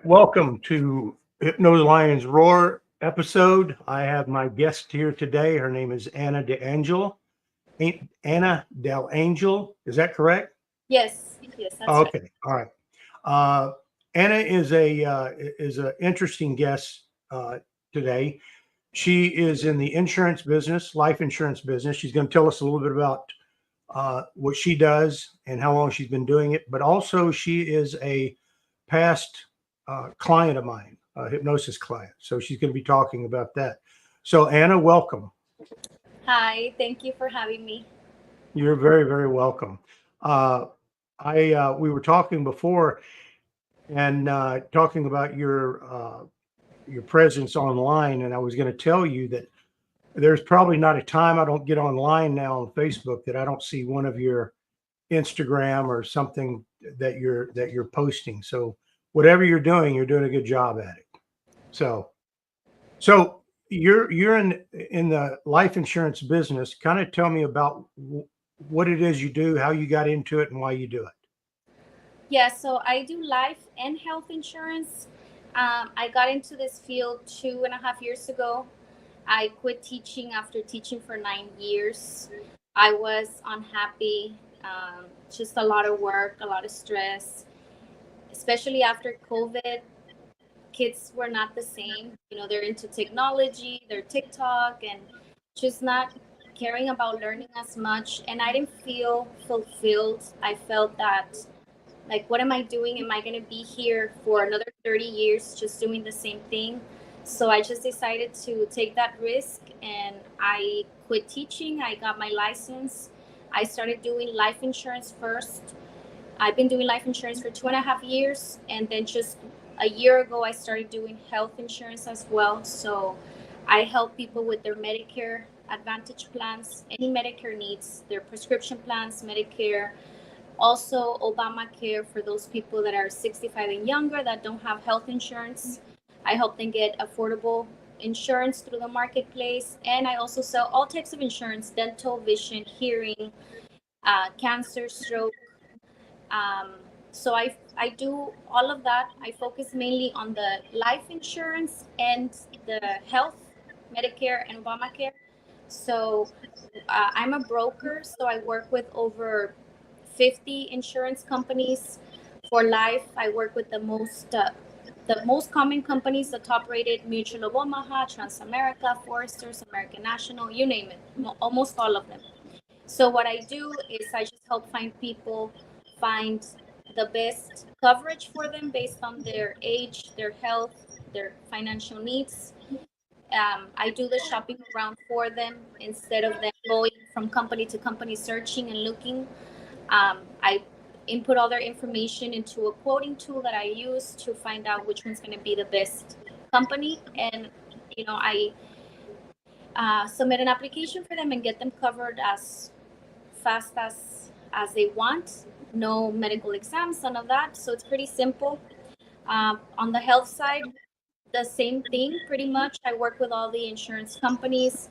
Welcome to Hypno Lions Roar episode. I have my guest here today. Her name is Anna DeAngel. Anna Del Angel. Is that correct? Yes, that's right. Okay. All right. Uh, Anna is a interesting guest today. She is in the insurance business, life insurance business. She's going to tell us a little bit about what she does and how long she's been doing it. But also, she is a past client of mine, a hypnosis client. So she's going to be talking about that. So Anna, welcome. Hi, thank you for having me. You're very, very welcome. Uh, I we were talking before and talking about your presence online, and I was going to tell you that there's probably not a time I don't get online now on Facebook that I don't see one of your Instagram or something that you're posting. So whatever you're doing a good job at it. So so you're in the life insurance business. Kind of tell me about what it is you do, how you got into it, and why you do it. Yeah, so I do life and health insurance. I got into this field 2.5 years ago. I quit teaching after teaching for 9 years. I was unhappy, just a lot of work, a lot of stress, especially after COVID. Kids were not the same. They're into technology, they're TikTok, and just not caring about learning as much. And I didn't feel fulfilled. I felt that, like, what am I doing? Am I going to be here for another 30 years just doing the same thing? So I just decided to take that risk, and I quit teaching. I got my license. I started doing life insurance first. I've been doing life insurance for 2.5 years, and then just a year ago, I started doing health insurance as well. So I help people with their Medicare Advantage plans, any Medicare needs, their prescription plans, Medicare, also Obamacare for those people that are 65 and younger that don't have health insurance. I help them get affordable insurance through the marketplace. And I also sell all types of insurance: dental, vision, hearing, cancer, stroke. Um, so I do all of that. I focus mainly on the life insurance and the health, Medicare and Obamacare. So I'm a broker, so I work with over 50 insurance companies. For life, I work with the most common companies, the top rated: Mutual of Omaha, Transamerica, Foresters, American National, you name it, almost all of them. So what I do is I just help find the best coverage for them based on their age, their health, their financial needs. I do the shopping around for them instead of them going from company to company searching and looking. I input all their information into a quoting tool that I use to find out which one's going to be the best company, and I submit an application for them and get them covered as fast as they want. No medical exams, none of that. So it's pretty simple. On the health side, the same thing pretty much. I work with all the insurance companies: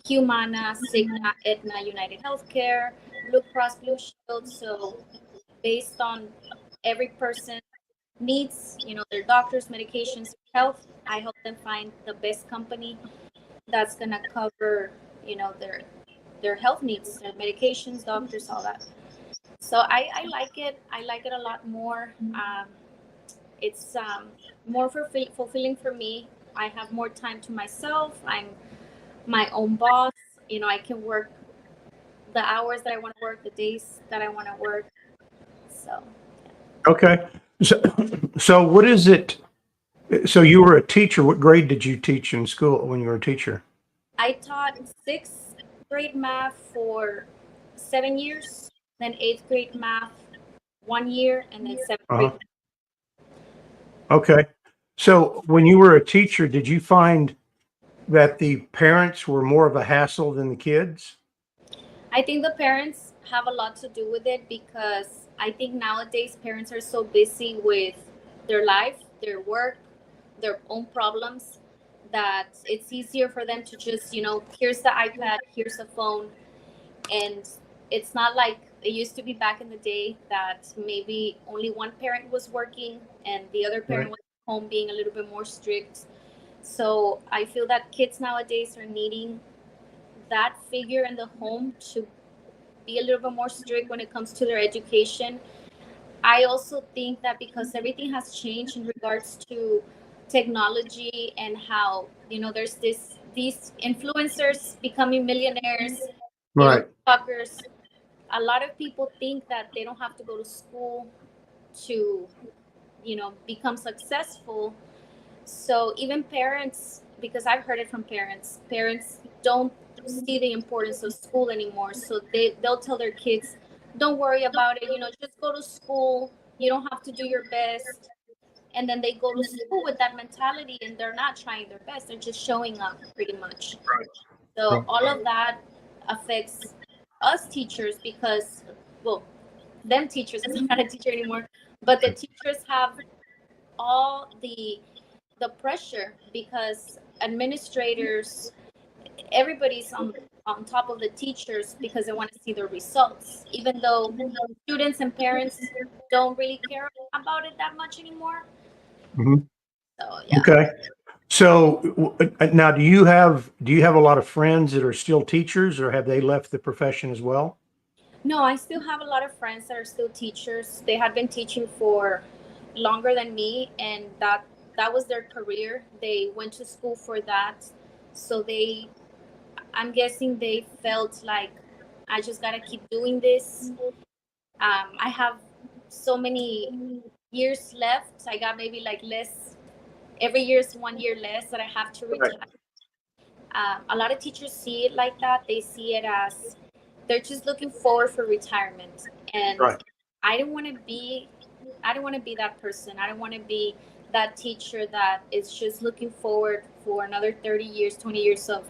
Humana, Cigna, Aetna, United Healthcare, Blue Cross Blue Shield. So based on every person needs, their doctors, medications, health, I help them find the best company that's gonna cover, their health needs, their medications, doctors, all that. So I like it. I like it a lot more. It's more fulfilling for me. I have more time to myself. I'm my own boss. I can work the hours that I want to work, the days that I want to work. So Okay. So so what is it? So you were a teacher. What grade did you teach in school when you were a teacher? I taught sixth grade math for 7 years, then eighth grade math 1 year, and then seventh grade. Uh-huh. Okay. So when you were a teacher, did you find that the parents were more of a hassle than the kids? I think the parents have a lot to do with it, because I think nowadays parents are so busy with their life, their work, their own problems, that it's easier for them to just, here's the iPad, here's the phone. And it's not like it used to be back in the day that maybe only one parent was working and the other parent Right. was home being a little bit more strict. So I feel that kids nowadays are needing that figure in the home to be a little bit more strict when it comes to their education. I also think that because everything has changed in regards to technology and how, there's these influencers becoming millionaires, Right. TikTokers. A lot of people think that they don't have to go to school to, become successful. So even parents, because I've heard it from parents don't see the importance of school anymore. So they'll tell their kids, don't worry about it, just go to school. You don't have to do your best. And then they go to school with that mentality and they're not trying their best. They're just showing up pretty much. So all of that affects us teachers because, well, them teachers, because I'm not a teacher anymore, but the teachers have all the pressure because administrators, everybody's on top of the teachers because they want to see the results, even though students and parents don't really care about it that much anymore. Mhm. So yeah. Okay. So now, do you have a lot of friends that are still teachers, or have they left the profession as well? No, I still have a lot of friends that are still teachers. They had been teaching for longer than me, and that was their career. They went to school for that. So I'm guessing they felt like I just gotta keep doing this. I have so many years left. I got maybe like less. Every year is 1 year less that I have to retire. A lot of teachers see it like that. They see it as they're just looking forward for retirement, and Right. I don't want to be. I don't want to be that person. I don't want to be that teacher that is just looking forward for another 30 years, 20 years of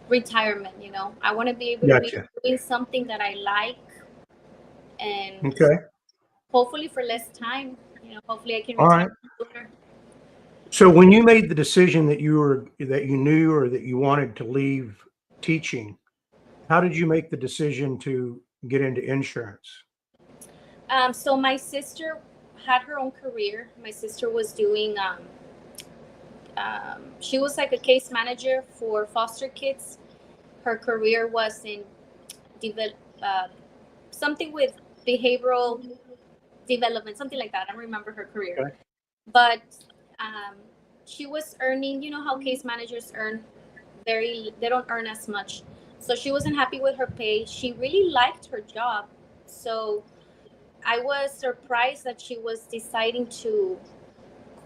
retirement. I want to be able to be Gotcha. doing something that I like, and Okay. hopefully for less time. Hopefully I can All retire right. sooner. So when you made the decision that you knew or that you wanted to leave teaching, how did you make the decision to get into insurance? So my sister had her own career. My sister was doing. She was like a case manager for foster kids. Her career was in develop something with behavioral development, something like that. I don't remember her career, Okay. but um, she was earning. You know how case managers earn they don't earn as much. So she wasn't happy with her pay. She really liked her job. So I was surprised that she was deciding to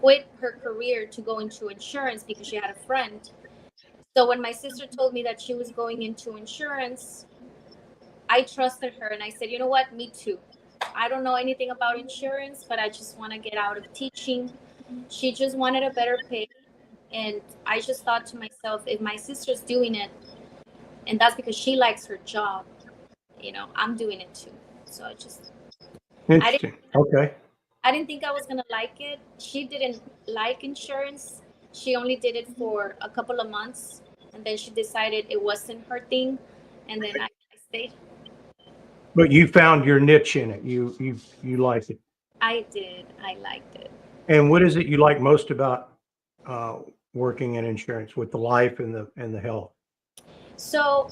quit her career to go into insurance because she had a friend. So when my sister told me that she was going into insurance, I trusted her and I said, you know what, me too. I don't know anything about insurance, but I just want to get out of teaching. She just wanted a better pay. And I just thought to myself, if my sister's doing it, and that's because she likes her job, I'm doing it too. So I didn't, Interesting. Okay. I didn't think I was gonna like it. She didn't like insurance. She only did it for a couple of months, and then she decided it wasn't her thing, and then I stayed. But you found your niche in it. You like it. I did. I liked it. And what is it you like most about uh, working in insurance with the life and the health? So,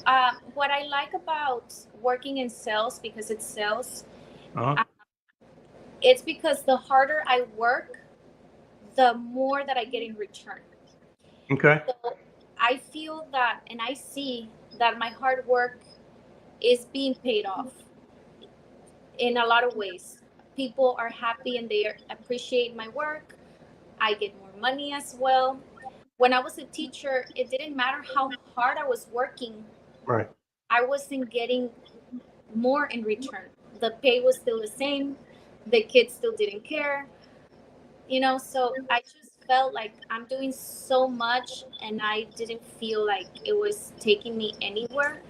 what I like about working in sales, because it's sales, Uh-huh. uh, it's because the harder I work, the more that I get in return. Okay. So, I feel that, and I see that my hard work is being paid off in a lot of ways. People are happy and they appreciate my work. I get more money as well. When I was a teacher, it didn't matter how hard I was working, Right. I wasn't getting more in return. The pay was still the same. The kids still didn't care, so I just felt like I'm doing so much and I didn't feel like it was taking me anywhere.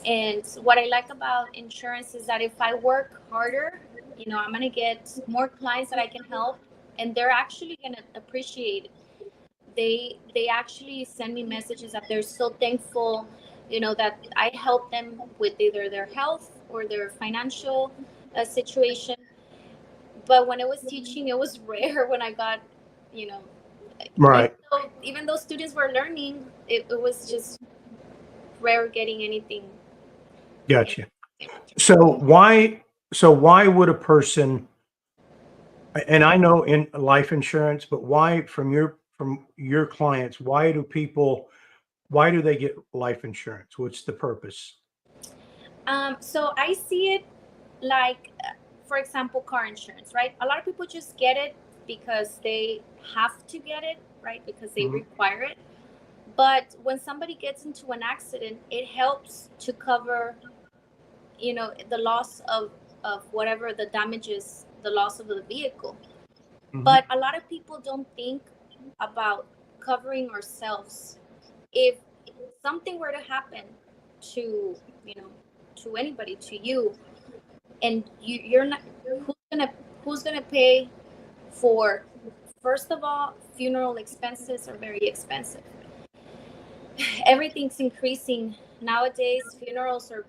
And what I like about insurance is that if I work harder, I'm going to get more clients that I can help, and they're actually going to appreciate it. They actually send me messages that they're so thankful, that I help them with either their health or their financial situation. But when I was teaching, it was rare when I got you know, Right. even though students were learning, it was just rare getting anything. Gotcha. So why would a person, and I know in life insurance, but why from your clients, why do they get life insurance? What's the purpose? So I see it like, for example, car insurance, right? A lot of people just get it because they have to get it, right? Because they Mhm. require it. But when somebody gets into an accident, it helps to cover, the loss of whatever the damages, the loss of the vehicle. Mhm. But a lot of people don't think about covering ourselves. If something were to happen to, you know, to anybody, to you, and you're not, who's gonna who's gonna pay for, first of all, funeral expenses are very expensive. Everything's increasing nowadays. Funerals are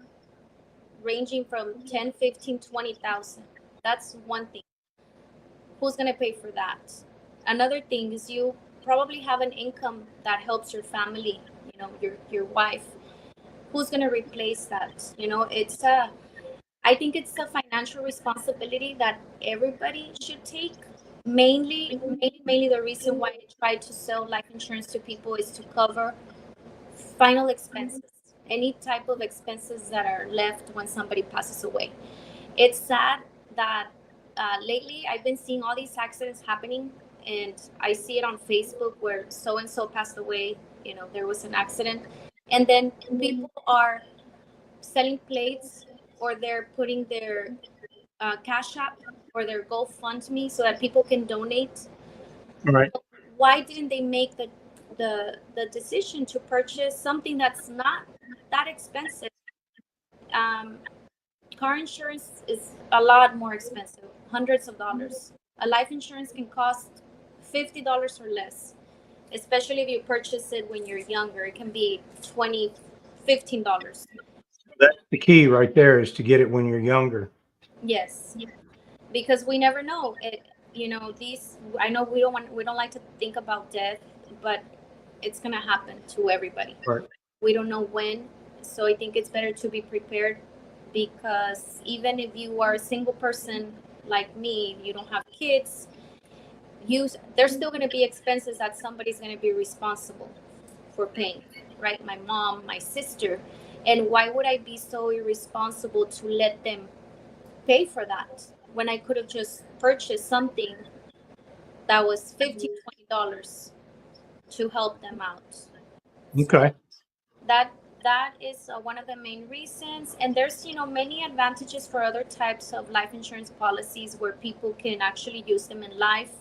ranging from 10, 15, 20,000. That's one thing. Who's going to pay for that? Another thing is you probably have an income that helps your family, your wife. Who's going to replace that? It's a I think it's a financial responsibility that everybody should take. Mainly the reason why I try to sell life insurance to people is to cover final expenses, any type of expenses that are left when somebody passes away. It's sad that lately I've been seeing all these accidents happening, and I see it on Facebook where so and so passed away. There was an accident, and then people are selling plates, or they're putting their Cash App or their GoFundMe so that people can donate. Right. Why didn't they make the decision to purchase something that's not that expensive? Um, Car insurance is a lot more expensive, hundreds of dollars. A life insurance can cost $50 or less, especially if you purchase it when you're younger. It can be 20, $15. That's the key right there, is to get it when you're younger. Yes, because we never know it. These, I know we don't like to think about death, but it's gonna happen to everybody. Right. We don't know when, so I think it's better to be prepared, because even if you are a single person like me, you don't have kids, there's still going to be expenses that somebody's going to be responsible for paying, right? My mom, my sister. And why would I be so irresponsible to let them pay for that when I could have just purchased something that was $15, $20 to help them out? So Okay. that is one of the main reasons. And there's many advantages for other types of life insurance policies where people can actually use them in life,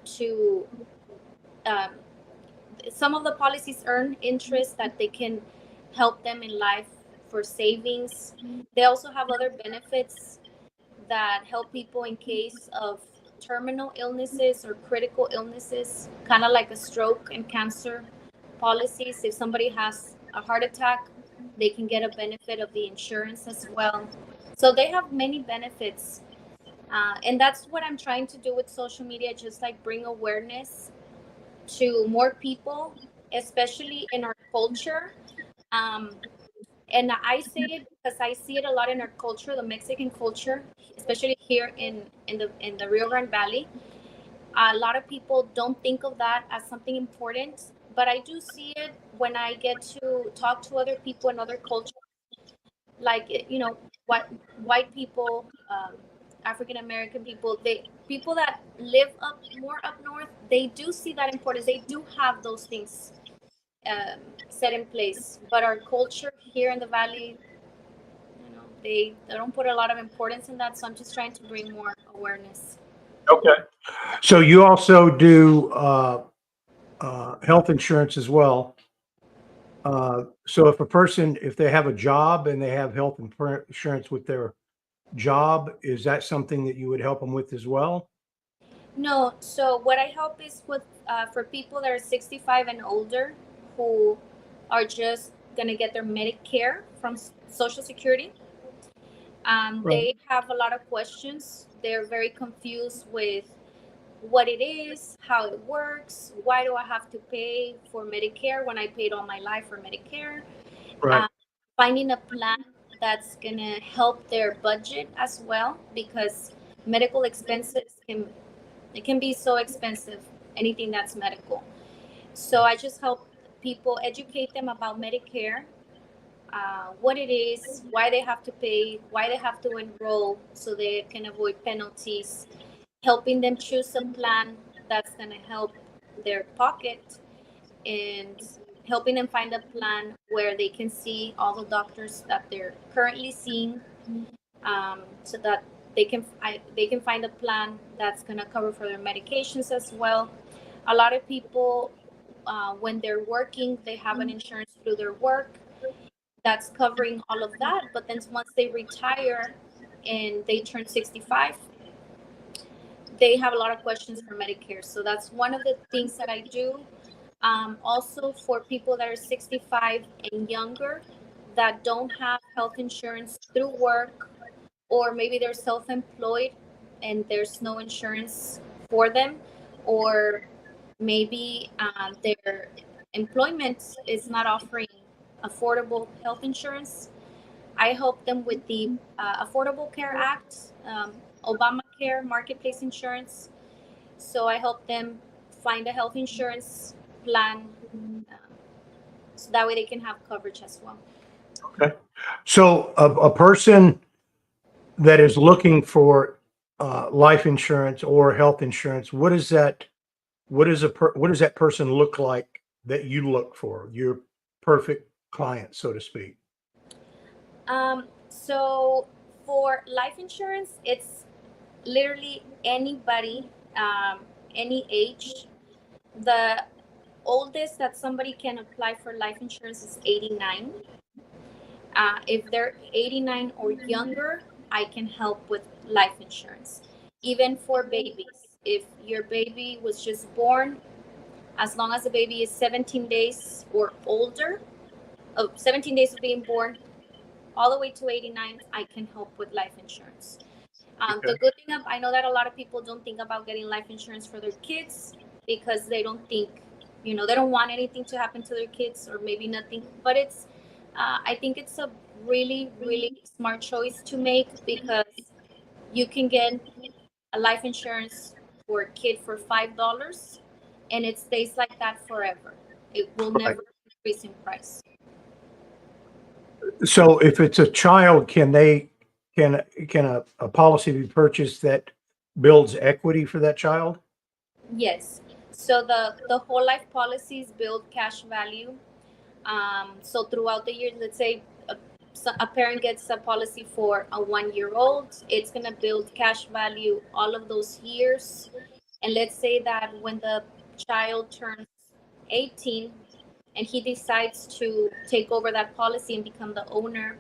to um, some of the policies earn interest that they can help them in life for savings. They also have other benefits that help people in case of terminal illnesses or critical illnesses, kind of like a stroke and cancer policies. If somebody has a heart attack, they can get a benefit of the insurance as well. So they have many benefits. And that's what I'm trying to do with social media, just like bring awareness to more people, especially in our culture. Um, and I say it because I see it a lot in our culture, the Mexican culture, especially here in the Rio Grande Valley. A lot of people don't think of that as something important, but I do see it when I get to talk to other people in other cultures, like what white people, African American people, they people that live up north, they do see that importance. They do have those things set in place, but our culture here in the valley, they don't put a lot of importance in that. So I'm just trying to bring more awareness. Okay. So you also do health insurance as well. So if they have a job and they have health insurance with their job, is that something that you would help them with as well? No, so what I help is with for people that are 65 and older, who are just gonna get their Medicare from Social Security. Right. They have a lot of questions. They're very confused with what it is, how it works, why do I have to pay for Medicare when I paid all my life for Medicare, Right. uh, finding a plan that's gonna help their budget as well, because medical expenses can be so expensive, anything that's medical. So I just help people, educate them about Medicare, what it is, why they have to pay, why they have to enroll so they can avoid penalties, helping them choose a plan that's going to help their pocket, and helping them find a plan where they can see all the doctors that they're currently seeing, so that they can find a plan that's going to cover for their medications as well. A lot of people, when they're working, they have an insurance through their work that's covering all of that. But then once they retire and they turn 65, they have a lot of questions for Medicare. So that's one of the things that I do. Also, for people that are 65 and younger that don't have health insurance through work, or maybe they're self employed and there's no insurance for them, or maybe their employment is not offering affordable health insurance. I help them with the Affordable Care Act, Obamacare, marketplace insurance. So I help them find a health insurance plan, so that way they can have coverage as well. Okay. So a person that is looking for life insurance or health insurance, what is that? What does that person look like that you look for? Your perfect client, so to speak. So for life insurance, it's literally anybody, any age. The oldest that somebody can apply for life insurance is 89. If they're 89 or younger, I can help with life insurance. Even for babies, if your baby was just born, as long as the baby is 17 days or older, 17 days of being born, all the way to 89, I can help with life insurance. Okay. The good thing I know that a lot of people don't think about getting life insurance for their kids because they don't think, they don't want anything to happen to their kids, or maybe nothing. But I think it's a really, really smart choice to make, because you can get a life insurance for a kid for $5, and it stays like that forever. It will Right. never increase in price. So if it's a child, can a policy be purchased that builds equity for that child? Yes. So the whole life policies build cash value. So throughout the years, let's say a parent gets a policy for a 1 year old, it's going to build cash value all of those years. And let's say that when the child turns 18 and he decides to take over that policy and become the owner,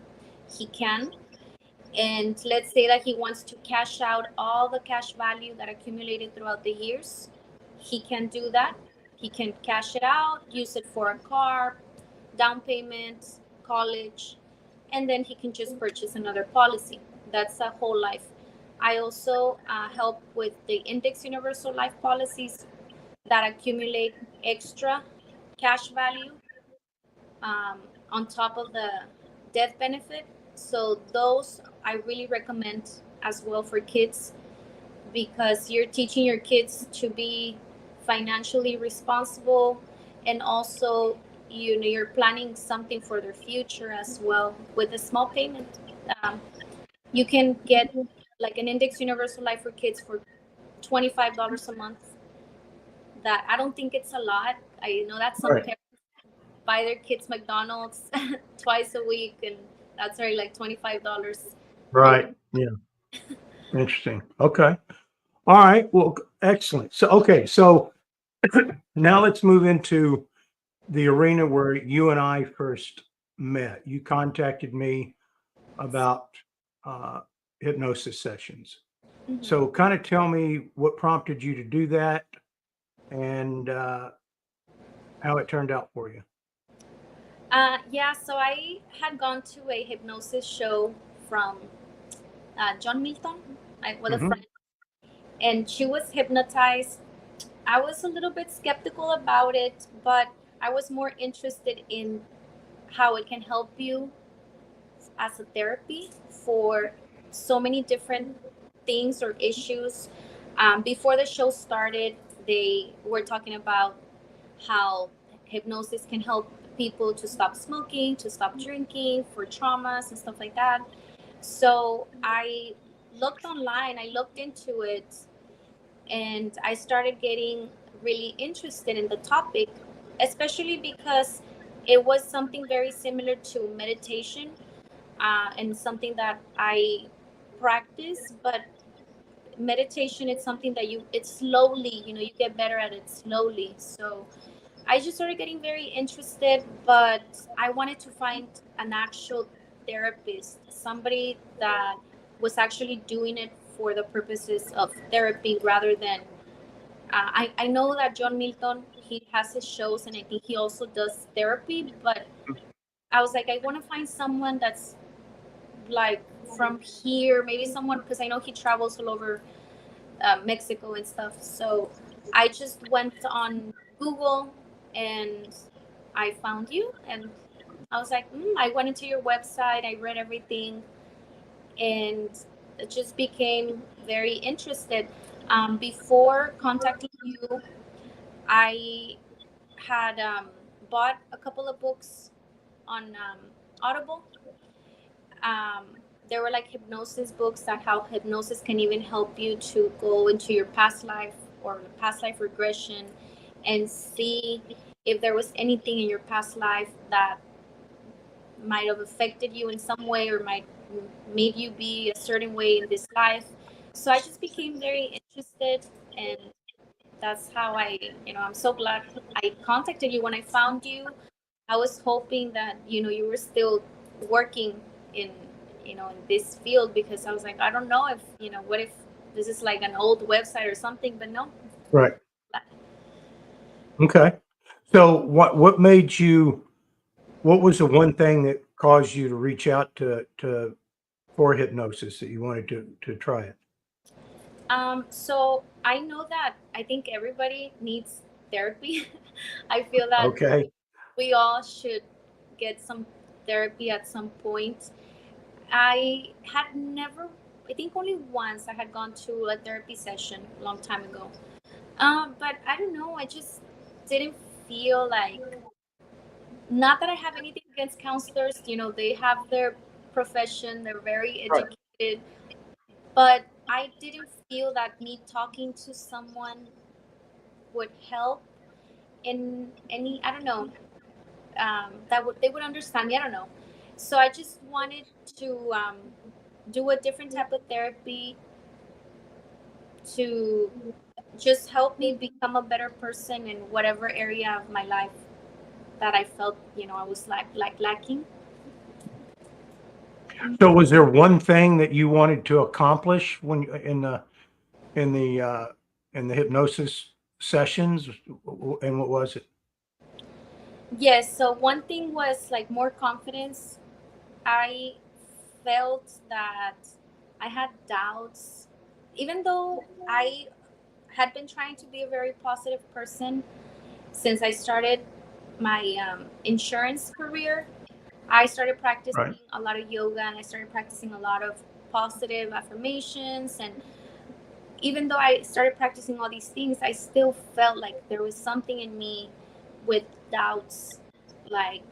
he can. And let's say that he wants to cash out all the cash value that accumulated throughout the years, he can do that. He can cash it out, use it for a car, down payment, college, and then he can just purchase another policy. That's a whole life. I also help with the index universal life policies that accumulate extra cash value, on top of the death benefit. So those I really recommend as well for kids, because you're teaching your kids to be financially responsible, and also you're planning something for their future as well with a small payment. um, you can get like an index universal life for kids for $25 a month. That, I don't think it's a lot. I know that some Right. parents buy their kids McDonald's twice a week, and that's already like $25 a week. Right. Yeah. Interesting. Okay. All right. Well, excellent. So, okay. So now let's move into the arena where you and I first met. You contacted me about uh, hypnosis sessions. Mhm. So, kind of tell me what prompted you to do that, and how it turned out for you. Yeah, so I had gone to a hypnosis show from John Milton, with a Hmm. friend, and she was hypnotized. I was a little bit skeptical about it, but I was more interested in how it can help you as a therapy for so many different things or issues. Before the show started, they were talking about how hypnosis can help people to stop smoking, to stop drinking, for traumas and stuff like that. So I looked online, I looked into it, and I started getting really interested in the topic, especially because it was something very similar to meditation, and something that I practice. But meditation, it's something that it's slowly, you get better at it slowly. So I just started getting very interested, but I wanted to find an actual therapist, somebody that was actually doing it for the purposes of therapy rather than. I know that John Milton, he has his shows, and I think he also does therapy, but I was like, I want to find someone that's like from here, maybe someone, because I know he travels all over Mexico and stuff. So I just went on Google and I found you, and I was like, I went into your website, I read everything, and it just became very interested. Before contacting you, I had bought a couple of books on Audible. um, there were like hypnosis books that how hypnosis can even help you to go into your past life or past life regression and see if there was anything in your past life that might have affected you in some way or might made you be a certain way in this life. So I just became very interested, and that's how I'm so glad I contacted you when I found you. I was hoping that you were still working in in this field, because I was like, I don't know if what if this is like an old website or something, but no. Right. Okay. So what made you, what was the one thing that caused you to reach out to for hypnosis that you wanted to try it? So I know that I think everybody needs therapy. I feel that Okay. we all should get some therapy at some point. I had never, I think only once I had gone to a therapy session a long time ago. But I don't know, I just didn't feel like, not that I have anything against counselors, they have their profession, they're very Right. educated, but I didn't feel that me talking to someone would help in any, I don't know, that would they would understand me. I don't know. So I just wanted to do a different type of therapy to just help me become a better person in whatever area of my life that I felt I was like lacking. So was there one thing that you wanted to accomplish when in the uh in the hypnosis sessions, and what was it? Yes. So one thing was like more confidence. I felt that I had doubts, even though I had been trying to be a very positive person since I started my insurance career. I started Right. practicing a lot of yoga, and I started practicing a lot of positive affirmations. And even though I started practicing all these things, I still felt like there was something in me with doubts. Like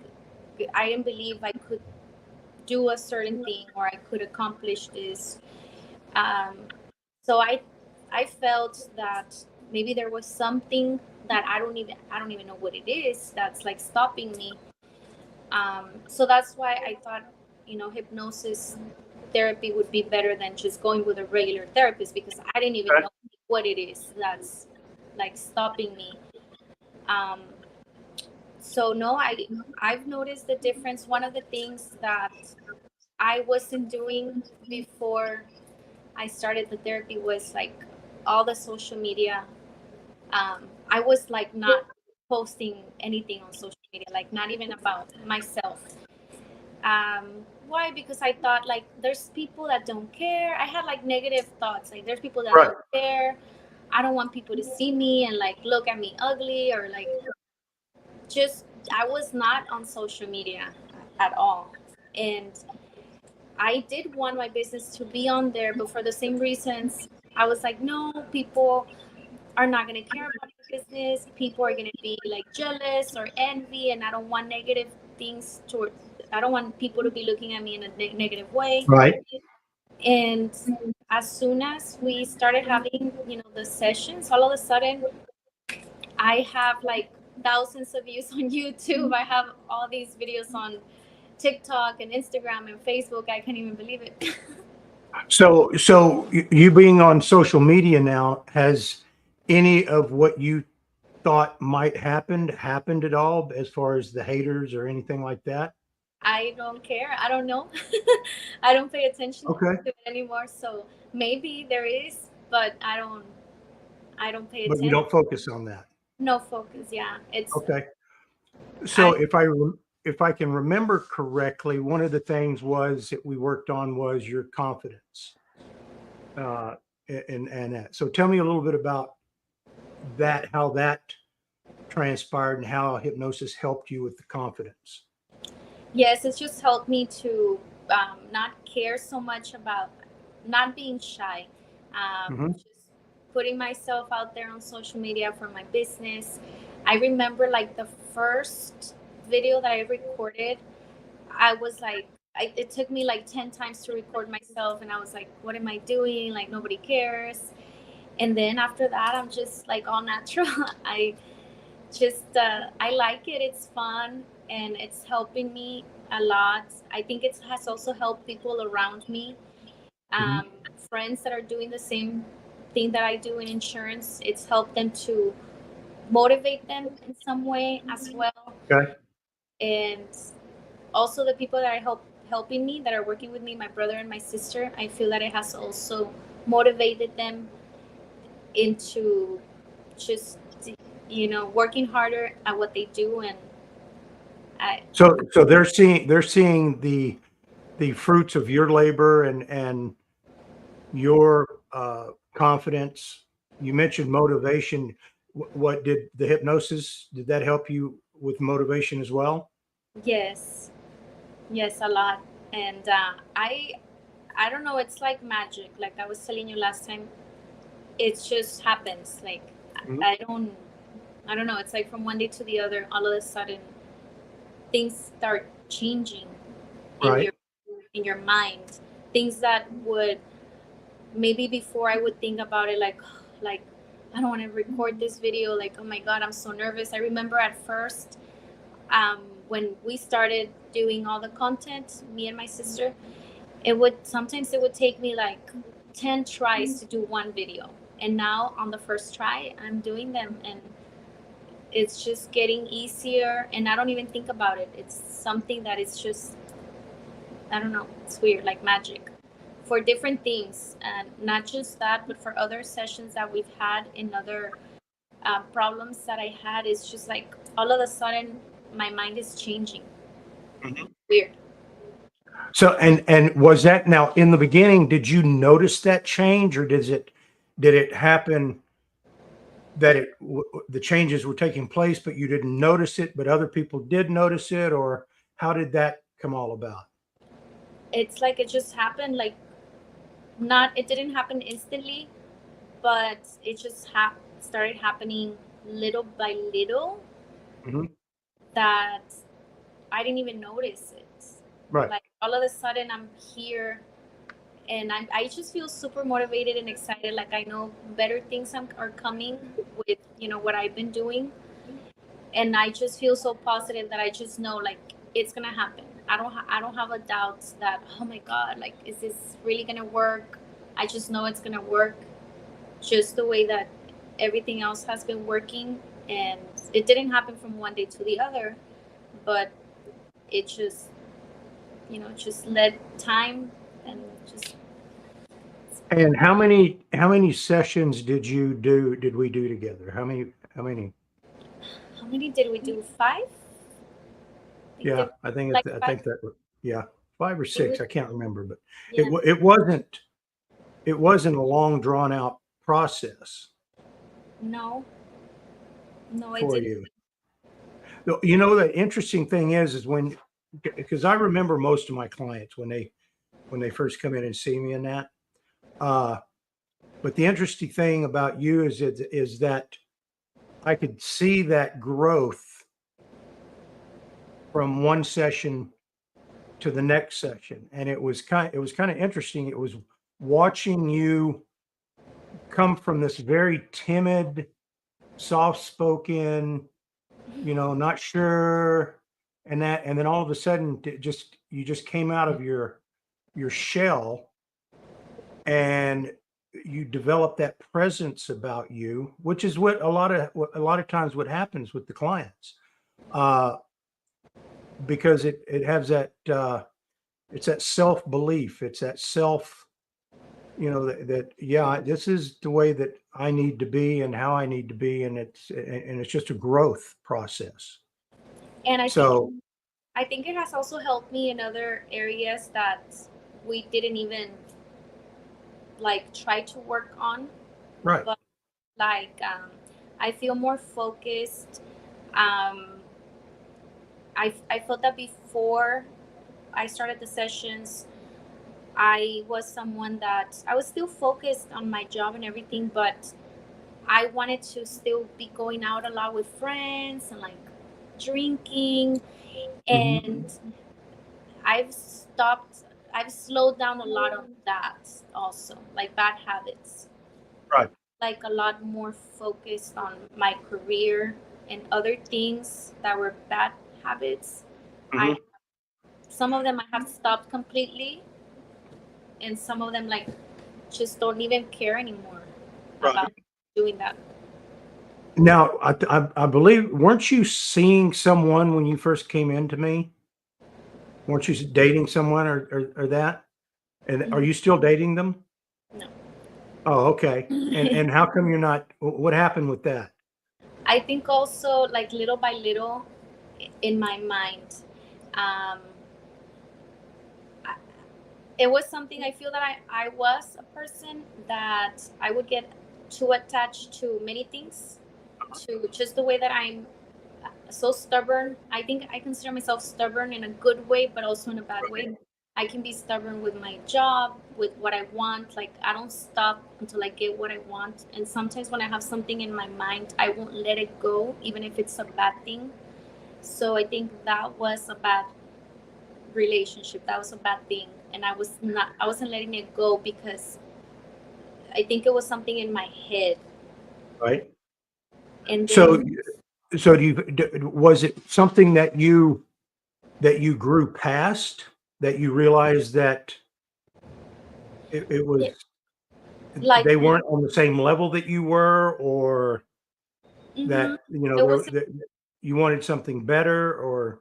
I didn't believe I could do a certain thing or I could accomplish this. Um, so I felt that maybe there was something that I don't even know what it is that's like stopping me. So that's why I thought hypnosis therapy would be better than just going with a regular therapist, because I didn't even Okay. know what it is that's like stopping me. Um, so no, I've noticed the difference. One of the things that I wasn't doing before I started the therapy was like all the social media. I was like not posting anything on social media, like not even about myself. Why? Because I thought like there's people that don't care. I had like negative thoughts. Like there's people that Right. don't care. I don't want people to see me and like look at me ugly or like just I was not on social media at all. And I did want my business to be on there, but for the same reasons, I was like, no, people are not going to care about your business. People are going to be like jealous or envy, and I don't want negative things toward. I don't want people to be looking at me in a negative way. Right. And as soon as we started having, the sessions, all of a sudden, I have like thousands of views on YouTube. I have all these videos on TikTok and Instagram and Facebook. I can't even believe it. So you being on social media now, has any of what you thought might happened at all, as far as the haters or anything like that? I don't care. I don't know. I don't pay attention to Okay. it anymore. So maybe there is, but I don't pay But you attention. don't focus on that. No focus. Yeah. Okay. So I if I can remember correctly, one of the things was that we worked on was your confidence. And that. So tell me a little bit about that, how that transpired and how hypnosis helped you with the confidence. yes, it's just helped me to not care so much about not being shy. Hmm. Just putting myself out there on social media for my business. I remember like the first video that I recorded, I was like, it took me like 10 times to record myself. And I was like, what am I doing? Like, nobody cares. And then after that, I'm just like all natural. I like it. It's fun and it's helping me a lot. I think it has also helped people around me, Hmm. um, friends that are doing the same thing that I do in insurance. It's helped them to motivate them in some way as well. Okay. And also the people that are helping me, that are working with me, my brother and my sister, I feel that it has also motivated them into just working harder at what they do. And I So they're seeing the fruits of your labor and your confidence. You mentioned motivation. What did the hypnosis, did that help you with motivation as well? yes, yes, a lot. And I don't know, it's like magic, like I was telling you last time. It just happens, like Mhm. I don't know, it's like from one day to the other, all of a sudden things start changing in Right. your mind. Things that would, maybe before I would think about it like I don't want to record this video, like, oh my god, I'm so nervous. I remember at first, when we started doing all the content, me and my sister, it would take me like 10 tries to do one video. And now on the first try, I'm doing them, and it's just getting easier, and I don't even think about it. It's something that is just, I don't know, it's weird, like magic for different things. And not just that, but for other sessions that we've had in other problems that I had. It's just like all of a sudden my mind is changing. Mhm. Weird. So and was that, now in the beginning, did you notice that change, or did it happen that the changes were taking place, but you didn't notice it, but other people did notice it, or how did that come all about? It's like it just happened, like, not, it didn't happen instantly, but it just started happening little by little, Hmm. that I didn't even notice it. Right. Like all of a sudden I'm here, and I just feel super motivated and excited. Like I know better things are coming with what I've been doing, and I just feel so positive that I just know like it's gonna happen. I don't have a doubt that, oh my god, like, is this really gonna work? I just know it's gonna work, just the way that everything else has been working. And it didn't happen from one day to the other, but it just just let time, and just And how many sessions did we do together? How many? how many did we do? Five. We Yeah, did I think like I five. think that, yeah. 5 or It 6. was, I can't remember, but yeah, it wasn't a long drawn out process no, no, I for didn't. you. You know, the interesting thing is when, because I remember most of my clients when they first come in and see me in that. Uh, but the interesting thing about you is that I could see that growth from one session to the next session, and it was kind of interesting. It was watching you come from this very timid, soft spoken, you know, not sure, and then all of a sudden you just came out of your shell, and you develop that presence about you, which is what a lot of times what happens with the clients. Uh, because it has that it's that self-belief, it's that self, you know, that yeah, this is the way that I need to be and how I need to be, and it's just a growth process. And So I think it has also helped me in other areas that we didn't even like try to work on, right. but like I feel more focused. Um, I felt that before I started the sessions, I was someone that I was still focused on my job and everything, but I wanted to still be going out a lot with friends and like drinking. Mhm. And I've stopped, I've slowed down a lot of that also, like bad habits, Right. like a lot more focused on my career and other things that were bad habits. I Mhm. Some of them I have stopped completely, and some of them like just don't even care anymore about Right. doing that. Now, I believe, weren't you seeing someone when you first came into me? Weren't you dating someone or that? And are Mhm. you still dating them? No. Oh, okay. And how come you're not? What happened with that? I think also like little by little in my mind, um, it was something I feel that I was a person that I would get too attached to many things, to just the way that I'm so stubborn. I think I consider myself stubborn in a good way, but also in a bad way. I can be stubborn with my job, with what I want. Like I don't stop until I get what I want. And sometimes when I have something in my mind, I won't let it go, even if it's a bad thing. So I think that was a bad relationship. That was a bad thing. And I wasn't letting it go because I think it was something in my head. Right. And So then so was it something that you grew past, that you realized that it was, it, like, they weren't on the same level that you were, or mm-hmm, that, you know, it was, that you wanted something better, or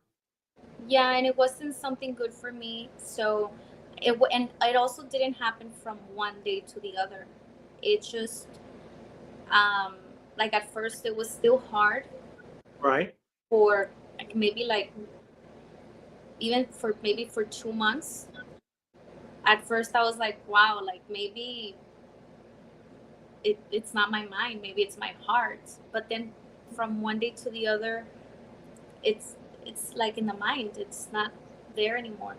yeah, and it wasn't something good for me. So and it also didn't happen from one day to the other. It just um like at first it was still hard right? for like maybe like even for maybe for 2 months. At first I was like, wow, like maybe it's not my mind, maybe it's my heart. But then from one day to the other, it's it's like in the mind, it's not there anymore.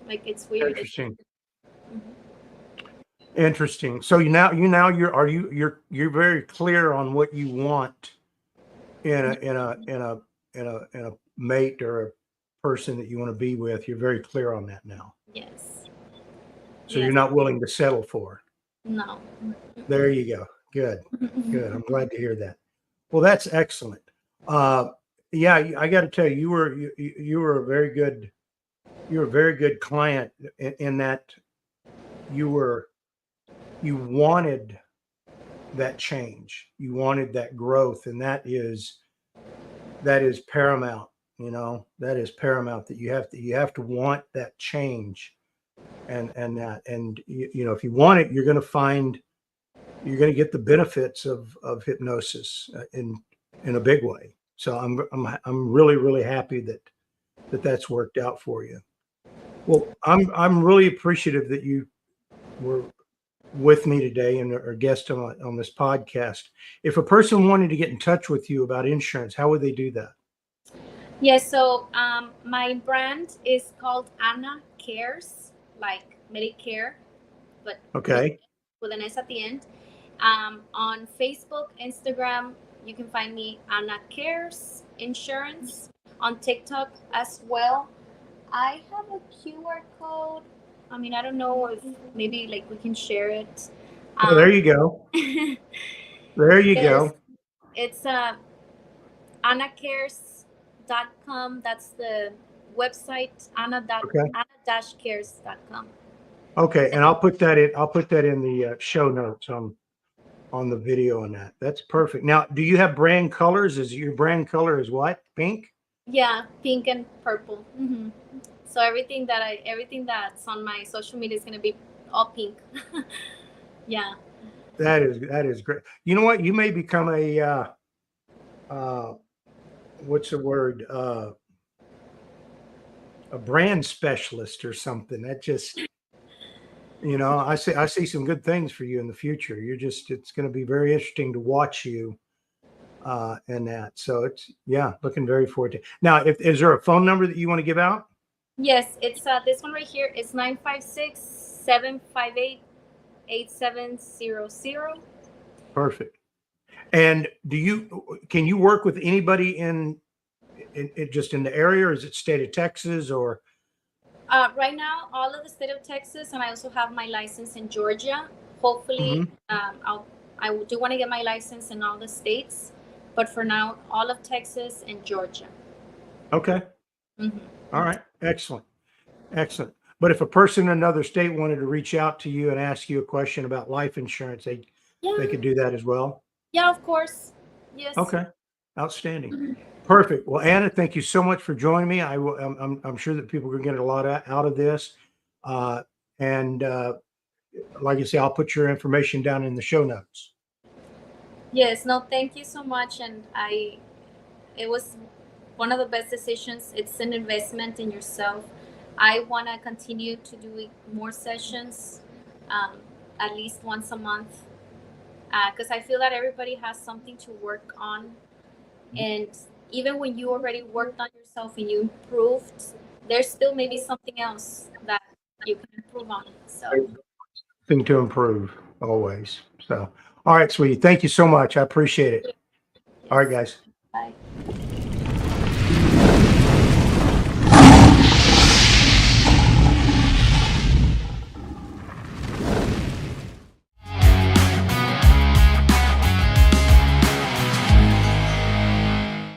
Like it's weird. Interesting. Mhm. Interesting. So you're very clear on what you want in a mate or a person that you want to be with. You're very clear on that now. Yes. So you're Yes. not willing to settle for. No. There you go. Good. Good. I'm glad to hear that. Well, that's excellent. Uh, yeah, I got to tell you, you were a very good, you were a very good client in that you were, you wanted that change, you wanted that growth, and that is paramount. You know, that is paramount, that you have to want that change, and you know, if you want it, you're going to get the benefits of hypnosis in a big way. So I'm really happy that that's worked out for you. Well, I'm really appreciative that you were with me today and are guest on this podcast. If a person wanted to get in touch with you about insurance, how would they do that? Yes, so my brand is called Anna Cares, like Medicare, but Okay. with an S at the end. On Facebook, Instagram, you can find me Anna Cares Insurance. On TikTok as well. I have a QR code. I mean, I don't know if maybe like we can share it. Oh, there you go. There you Yes, go. it's annacares.com. That's the website, Okay. anna-cares.com. Okay. And I'll put that in. I'll put that in the show notes on the video on that. That's perfect. Now, do you have brand colors? Is your brand color is what? Pink? Yeah, pink and purple. So everything that's on my social media is gonna be all pink. Yeah. That is great. You know what? You may become a what's the word? A brand specialist or something. That just, I see some good things for you in the future. It's going to be very interesting to watch you and that. So it's, yeah, looking very forward to it. Now, if is there a phone number that you want to give out? Yes, it's this one right here. It's 956-758-8700. Perfect. And can you work with anybody in just in the area, or is it state of Texas or? Right now, all of the state of Texas, and I also have my license in Georgia. Hopefully, Mhm. I do want to get my license in all the states, but for now, all of Texas and Georgia. Okay. hmm All right. Excellent. Excellent. But if a person in another state wanted to reach out to you and ask you a question about life insurance, they Yeah, could do that as well. yeah, of course. Yes. Okay. Outstanding. Perfect. Well, Anna, thank you so much for joining me. I'm sure that people are going to get a lot out of this. Uh, and like I say, I'll put your information down in the show notes. Yes. No, thank you so much, and it was one of the best decisions. It's an investment in yourself. I want to continue to do more sessions, um, at least once a month, because I feel that everybody has something to work on. And even when you already worked on yourself and you improved, there's still maybe something else that you can improve on. So, Thing to improve always. So, all right, sweetie. Thank you so much. I appreciate it. All right, yes. guys. Bye.